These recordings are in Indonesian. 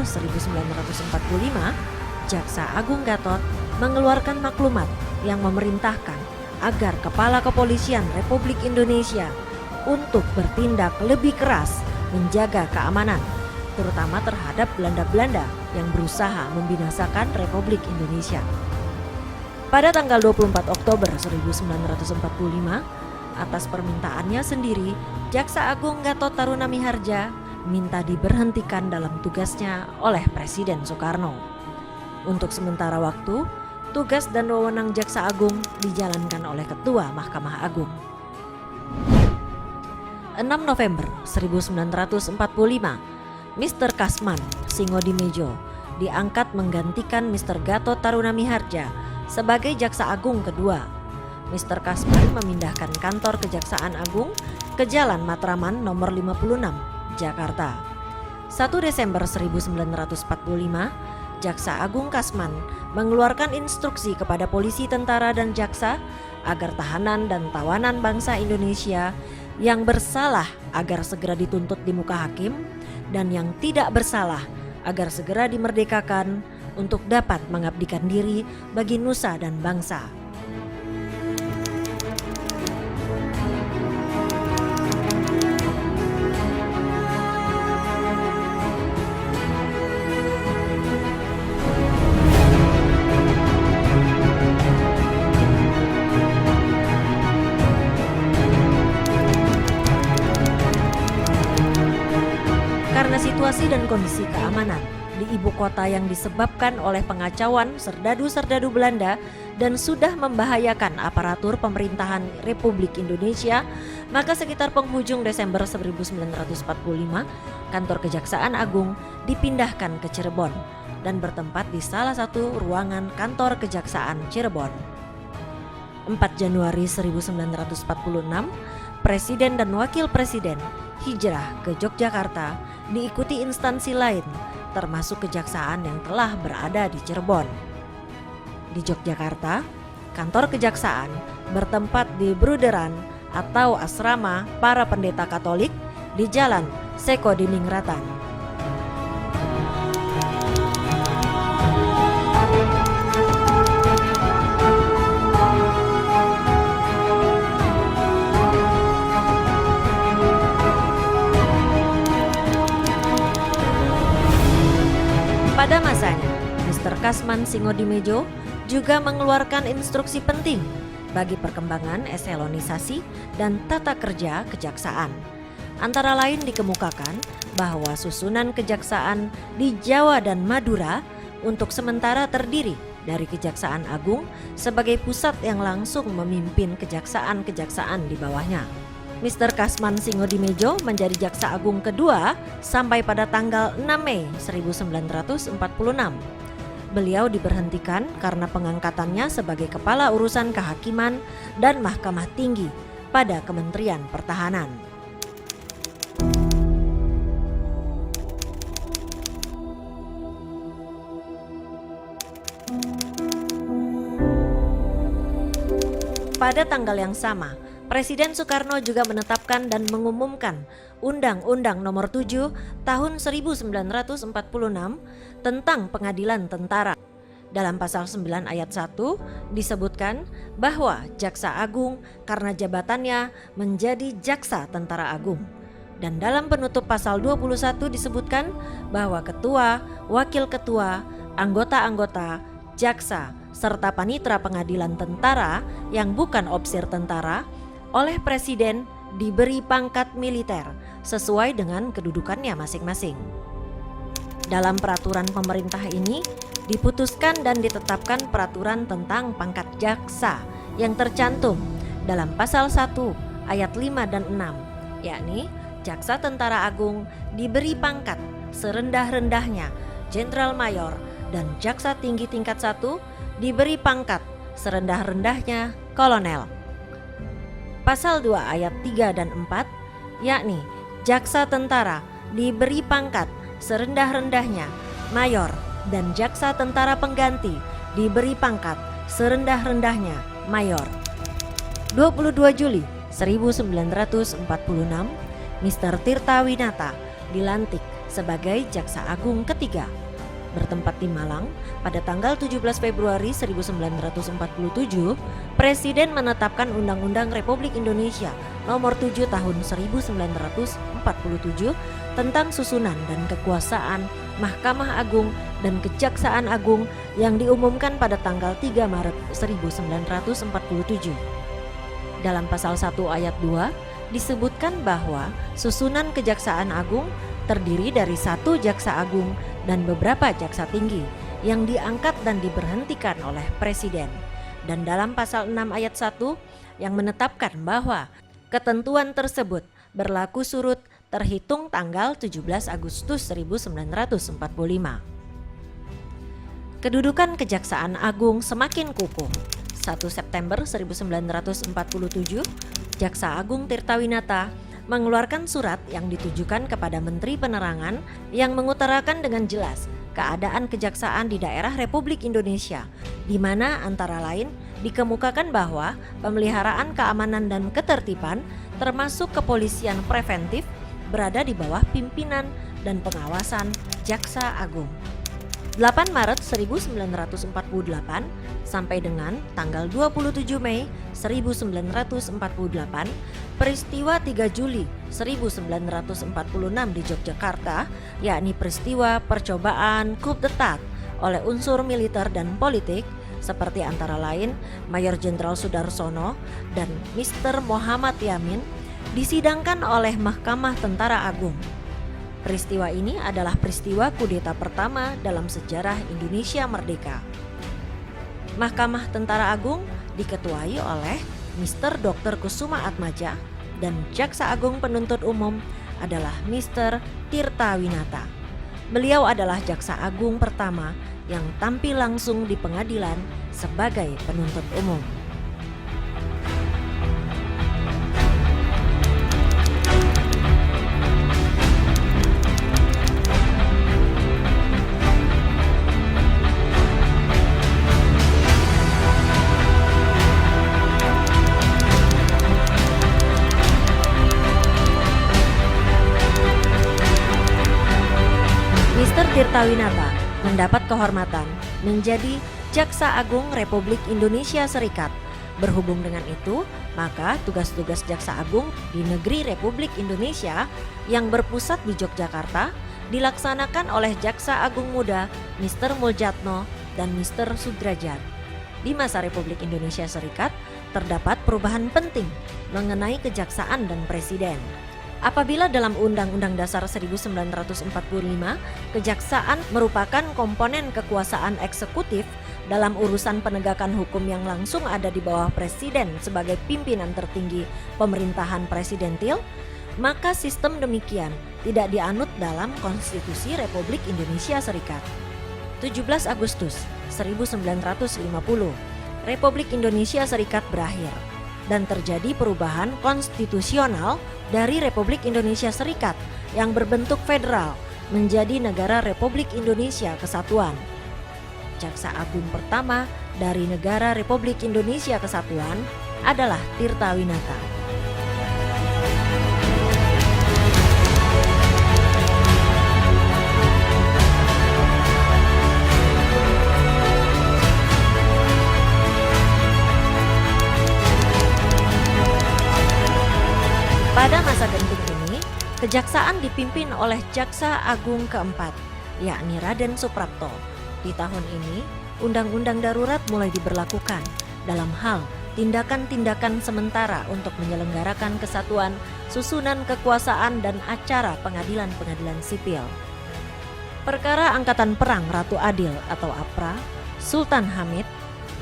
1945, Jaksa Agung Gatot mengeluarkan maklumat yang memerintahkan agar Kepala Kepolisian Republik Indonesia untuk bertindak lebih keras menjaga keamanan, terutama terhadap Belanda-Belanda yang berusaha membinasakan Republik Indonesia. Pada tanggal 24 Oktober 1945, atas permintaannya sendiri, Jaksa Agung Gatot Taruna Miharja minta diberhentikan dalam tugasnya oleh Presiden Soekarno. Untuk sementara waktu, tugas dan wewenang Jaksa Agung dijalankan oleh Ketua Mahkamah Agung. 6 November 1945, Mr. Kasman Singodimedjo diangkat menggantikan Mr. Gatot Taruna Miharja sebagai Jaksa Agung kedua. Mr. Kasman memindahkan kantor Kejaksaan Agung ke Jalan Matraman nomor 56, Jakarta. 1 Desember 1945, Jaksa Agung Kasman mengeluarkan instruksi kepada polisi, tentara, dan jaksa agar tahanan dan tawanan bangsa Indonesia yang bersalah agar segera dituntut di muka hakim dan yang tidak bersalah agar segera dimerdekakan untuk dapat mengabdikan diri bagi nusa dan bangsa. Karena situasi dan kondisi keamanan di ibu kota yang disebabkan oleh pengacauan serdadu-serdadu Belanda dan sudah membahayakan aparatur pemerintahan Republik Indonesia, maka sekitar penghujung Desember 1945, kantor Kejaksaan Agung dipindahkan ke Cirebon dan bertempat di salah satu ruangan kantor Kejaksaan Cirebon. 4 Januari 1946, Presiden dan Wakil Presiden hijrah ke Yogyakarta diikuti instansi lain termasuk kejaksaan yang telah berada di Cirebon. Di Yogyakarta, kantor kejaksaan bertempat di Bruderan atau asrama para pendeta Katolik di Jalan Sekodiningrat. Pada masanya, Mr. Kasman Singodimedjo juga mengeluarkan instruksi penting bagi perkembangan eselonisasi dan tata kerja kejaksaan. Antara lain dikemukakan bahwa susunan kejaksaan di Jawa dan Madura untuk sementara terdiri dari Kejaksaan Agung sebagai pusat yang langsung memimpin kejaksaan-kejaksaan di bawahnya. Mr. Kasman Singodimedjo menjadi Jaksa Agung kedua sampai pada tanggal 6 Mei 1946. Beliau diberhentikan karena pengangkatannya sebagai Kepala Urusan Kehakiman dan Mahkamah Tinggi pada Kementerian Pertahanan. Pada tanggal yang sama, Presiden Soekarno juga menetapkan dan mengumumkan Undang-Undang Nomor 7 Tahun 1946 tentang Pengadilan Tentara. Dalam pasal 9 ayat 1 disebutkan bahwa Jaksa Agung karena jabatannya menjadi Jaksa Tentara Agung. Dan dalam penutup pasal 21 disebutkan bahwa ketua, wakil ketua, anggota-anggota, jaksa, serta panitera pengadilan tentara yang bukan opsir tentara oleh Presiden diberi pangkat militer sesuai dengan kedudukannya masing-masing. Dalam peraturan pemerintah ini diputuskan dan ditetapkan peraturan tentang pangkat jaksa yang tercantum dalam pasal 1 ayat 5 dan 6, yakni Jaksa Tentara Agung diberi pangkat serendah-rendahnya Jenderal Mayor dan Jaksa Tinggi tingkat 1 diberi pangkat serendah-rendahnya Kolonel. Pasal 2 ayat 3 dan 4, yakni Jaksa Tentara diberi pangkat serendah-rendahnya Mayor dan Jaksa Tentara Pengganti diberi pangkat serendah-rendahnya Mayor. 22 Juli 1946, Mr. Tirta Winata dilantik sebagai Jaksa Agung ketiga. Bertempat di Malang, pada tanggal 17 Februari 1947, Presiden menetapkan Undang-Undang Republik Indonesia Nomor 7 Tahun 1947 tentang susunan dan kekuasaan Mahkamah Agung dan Kejaksaan Agung yang diumumkan pada tanggal 3 Maret 1947. Dalam pasal 1 ayat 2 disebutkan bahwa susunan Kejaksaan Agung terdiri dari 1 jaksa agung dan beberapa jaksa tinggi yang diangkat dan diberhentikan oleh Presiden. Dan dalam pasal 6 ayat 1 yang menetapkan bahwa ketentuan tersebut berlaku surut terhitung tanggal 17 Agustus 1945. Kedudukan Kejaksaan Agung semakin kukuh. 1 September 1947, Jaksa Agung Tirtawinata mengeluarkan surat yang ditujukan kepada Menteri Penerangan yang mengutarakan dengan jelas keadaan kejaksaan di daerah Republik Indonesia, di mana antara lain dikemukakan bahwa pemeliharaan keamanan dan ketertiban termasuk kepolisian preventif berada di bawah pimpinan dan pengawasan Jaksa Agung. 8 Maret 1948 sampai dengan tanggal 27 Mei 1948, peristiwa 3 Juli 1946 di Yogyakarta, yakni peristiwa percobaan coup d'etat oleh unsur militer dan politik seperti antara lain Mayor Jenderal Sudarsono dan Mr. Muhammad Yamin, disidangkan oleh Mahkamah Tentara Agung. Peristiwa ini adalah peristiwa kudeta pertama dalam sejarah Indonesia merdeka. Mahkamah Tentara Agung diketuai oleh Mr. Dr. Kusuma Atmaja dan Jaksa Agung Penuntut Umum adalah Mr. Tirtawinata. Beliau adalah Jaksa Agung pertama yang tampil langsung di pengadilan sebagai penuntut umum. Mr. Tirtawinata mendapat kehormatan menjadi Jaksa Agung Republik Indonesia Serikat. Berhubung dengan itu, maka tugas-tugas Jaksa Agung di negeri Republik Indonesia yang berpusat di Yogyakarta dilaksanakan oleh Jaksa Agung Muda Mr. Muljatno dan Mr. Sudrajat. Di masa Republik Indonesia Serikat terdapat perubahan penting mengenai kejaksaan dan presiden. Apabila dalam Undang-Undang Dasar 1945, kejaksaan merupakan komponen kekuasaan eksekutif dalam urusan penegakan hukum yang langsung ada di bawah presiden sebagai pimpinan tertinggi pemerintahan presidentil, maka sistem demikian tidak dianut dalam Konstitusi Republik Indonesia Serikat. 17 Agustus 1950, Republik Indonesia Serikat berakhir dan terjadi perubahan konstitusional dari Republik Indonesia Serikat yang berbentuk federal menjadi Negara Republik Indonesia Kesatuan. Jaksa Agung pertama dari Negara Republik Indonesia Kesatuan adalah Tirtawinata. Pada masa genting ini, kejaksaan dipimpin oleh Jaksa Agung keempat, yakni Raden Suprapto. Di tahun ini, Undang-Undang Darurat mulai diberlakukan dalam hal tindakan-tindakan sementara untuk menyelenggarakan kesatuan, susunan kekuasaan dan acara pengadilan-pengadilan sipil. Perkara Angkatan Perang Ratu Adil atau APRA, Sultan Hamid,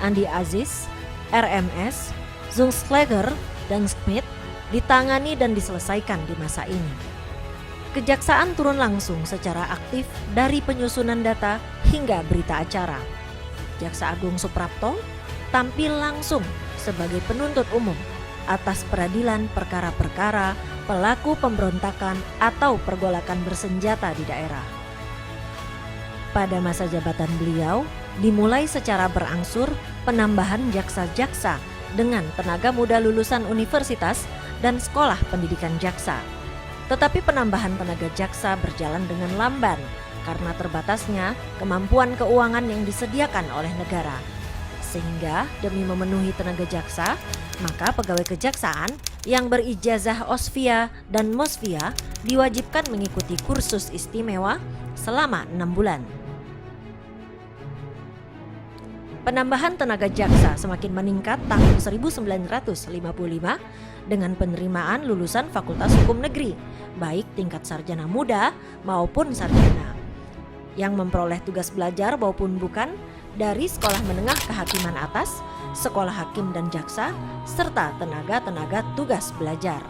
Andi Aziz, RMS, Zungschläger, dan Smith ditangani dan diselesaikan di masa ini. Kejaksaan turun langsung secara aktif dari penyusunan data hingga berita acara. Jaksa Agung Suprapto tampil langsung sebagai penuntut umum atas peradilan perkara-perkara pelaku pemberontakan atau pergolakan bersenjata di daerah. Pada masa jabatan beliau, dimulai secara berangsur penambahan jaksa-jaksa dengan tenaga muda lulusan universitas dan sekolah pendidikan jaksa. Tetapi penambahan tenaga jaksa berjalan dengan lamban karena terbatasnya kemampuan keuangan yang disediakan oleh negara. Sehingga demi memenuhi tenaga jaksa, maka pegawai kejaksaan yang berijazah Osvia dan Mosvia diwajibkan mengikuti kursus istimewa selama 6 bulan. Penambahan tenaga jaksa semakin meningkat tahun 1955 dengan penerimaan lulusan Fakultas Hukum Negeri, baik tingkat sarjana muda maupun sarjana, yang memperoleh tugas belajar maupun bukan dari sekolah menengah kehakiman atas, sekolah hakim dan jaksa, serta tenaga-tenaga tugas belajar.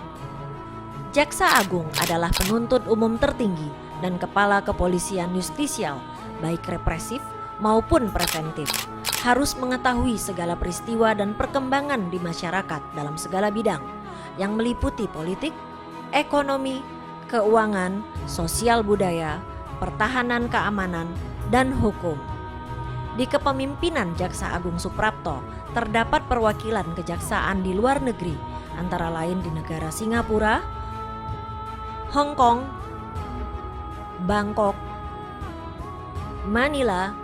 Jaksa Agung adalah penuntut umum tertinggi dan kepala kepolisian justisial, baik represif maupun preventif. Harus mengetahui segala peristiwa dan perkembangan di masyarakat dalam segala bidang yang meliputi politik, ekonomi, keuangan, sosial budaya, pertahanan keamanan, dan hukum. Di kepemimpinan Jaksa Agung Suprapto terdapat perwakilan kejaksaan di luar negeri, antara lain di negara Singapura, Hong Kong, Bangkok, Manila,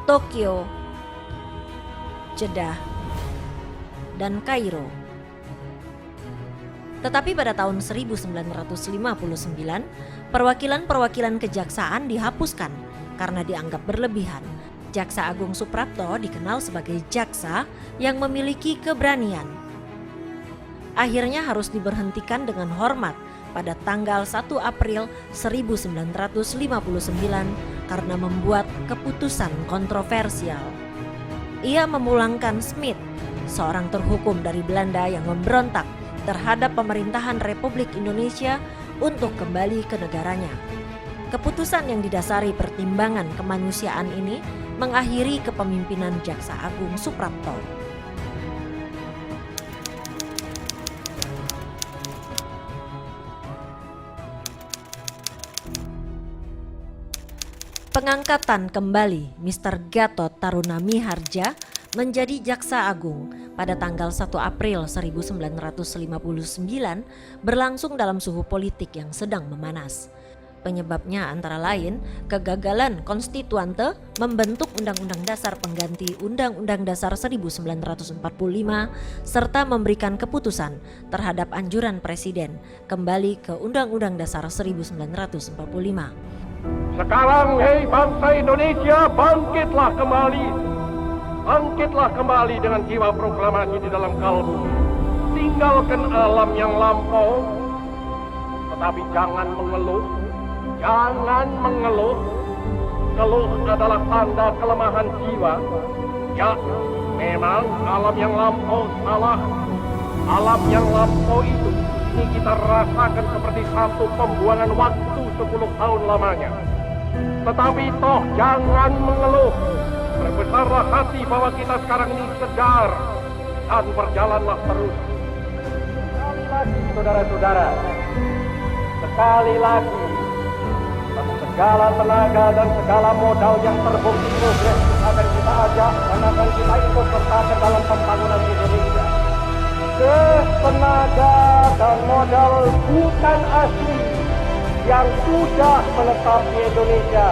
Tokyo, Jeddah, dan Kairo. Tetapi pada tahun 1959, perwakilan-perwakilan kejaksaan dihapuskan karena dianggap berlebihan. Jaksa Agung Suprapto dikenal sebagai jaksa yang memiliki keberanian. Akhirnya harus diberhentikan dengan hormat pada tanggal 1 April 1959 karena membuat keputusan kontroversial. Ia memulangkan Smith, seorang terhukum dari Belanda yang memberontak terhadap pemerintahan Republik Indonesia untuk kembali ke negaranya. Keputusan yang didasari pertimbangan kemanusiaan ini mengakhiri kepemimpinan Jaksa Agung Suprapto. Pengangkatan kembali Mr. Gatot Taruna Miharja menjadi Jaksa Agung pada tanggal 1 April 1959 berlangsung dalam suhu politik yang sedang memanas. Penyebabnya antara lain kegagalan konstituante membentuk Undang-Undang Dasar pengganti Undang-Undang Dasar 1945 serta memberikan keputusan terhadap anjuran Presiden kembali ke Undang-Undang Dasar 1945. Sekarang, hei bangsa Indonesia, bangkitlah kembali. Bangkitlah kembali dengan jiwa proklamasi di dalam kalbu. Tinggalkan alam yang lampau, tetapi jangan mengeluh. Jangan mengeluh. Keluh adalah tanda kelemahan jiwa. Ya, memang alam yang lampau salah. Alam yang lampau itu ini kita rasakan seperti satu pembuangan waktu 10 tahun lamanya. Tetapi toh jangan mengeluh. Berbesarlah hati bahwa kita sekarang ini sedar dan berjalanlah terus. Sekali lagi saudara-saudara, sekali lagi segala tenaga dan segala modal yang terbukti progres akan kita ajak dan akan kita ikut sertakan dalam pembangunan Indonesia. Tenaga dan modal bukan asli yang sudah menetap di Indonesia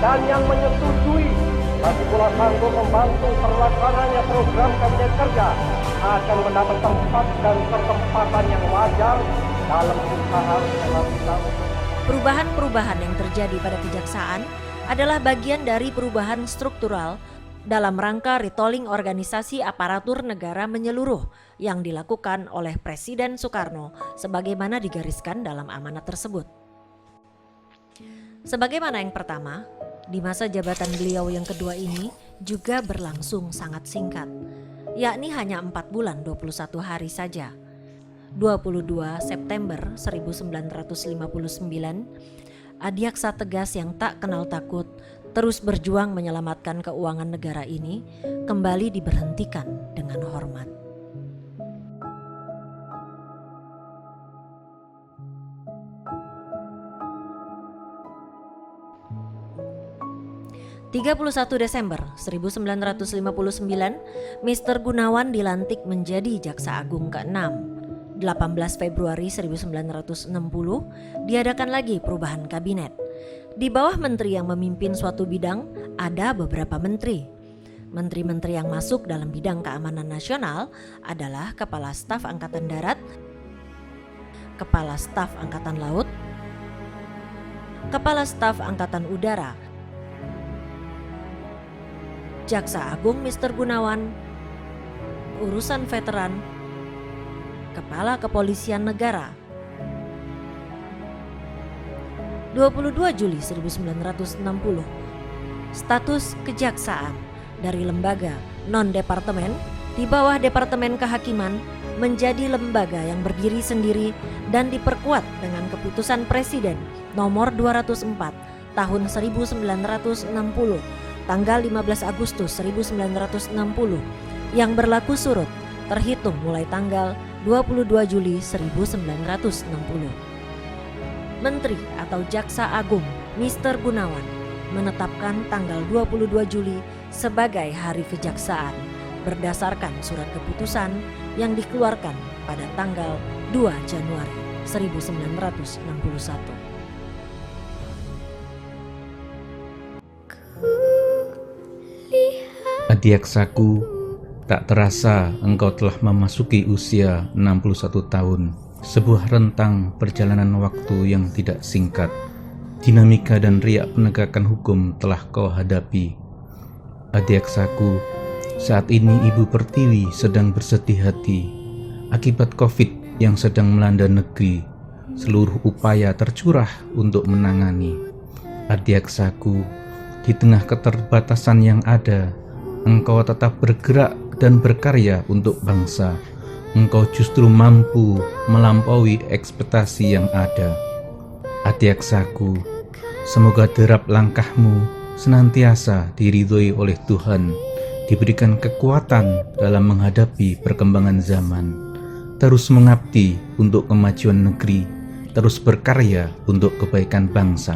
dan yang menyetujui lagi pula sanggup membantu terlaksananya program kabinet kerja akan mendapat tempat dan kesempatan yang wajar dalam usaha kita. Perubahan-perubahan yang terjadi pada kejaksaan adalah bagian dari perubahan struktural dalam rangka retooling organisasi aparatur negara menyeluruh yang dilakukan oleh Presiden Soekarno sebagaimana digariskan dalam amanat tersebut. Sebagaimana yang pertama, di masa jabatan beliau yang kedua ini juga berlangsung sangat singkat, yakni hanya 4 bulan 21 hari saja. 22 September 1959, Adiaksa tegas yang tak kenal takut terus berjuang menyelamatkan keuangan negara ini kembali diberhentikan dengan hormat. 31 Desember 1959, Mr. Gunawan dilantik menjadi Jaksa Agung ke-6. 18 Februari 1960 diadakan lagi perubahan kabinet. Di bawah menteri yang memimpin suatu bidang ada beberapa menteri. Menteri-menteri yang masuk dalam bidang keamanan nasional adalah Kepala Staf Angkatan Darat, Kepala Staf Angkatan Laut, Kepala Staf Angkatan Udara, Jaksa Agung Mr. Gunawan, Urusan Veteran, Kepala Kepolisian Negara. 22 Juli 1960, status kejaksaan dari lembaga non-departemen di bawah Departemen Kehakiman menjadi lembaga yang berdiri sendiri dan diperkuat dengan keputusan Presiden nomor 204 tahun 1960 tanggal 15 Agustus 1960 yang berlaku surut terhitung mulai tanggal 22 Juli 1960. Menteri atau Jaksa Agung Mr. Gunawan menetapkan tanggal 22 Juli sebagai Hari Kejaksaan berdasarkan surat keputusan yang dikeluarkan pada tanggal 2 Januari 1961. Adiaksaku, tak terasa engkau telah memasuki usia 61 tahun. Sebuah rentang perjalanan waktu yang tidak singkat. Dinamika dan riak penegakan hukum telah kau hadapi. Adiaksaku, saat ini Ibu Pertiwi sedang bersedih hati. Akibat COVID yang sedang melanda negeri, seluruh upaya tercurah untuk menangani. Adiaksaku, di tengah keterbatasan yang ada, engkau tetap bergerak dan berkarya untuk bangsa. Engkau justru mampu melampaui ekspektasi yang ada. Adiaksaku, semoga derap langkahmu senantiasa diridhoi oleh Tuhan, diberikan kekuatan dalam menghadapi perkembangan zaman, terus mengabdi untuk kemajuan negeri, terus berkarya untuk kebaikan bangsa.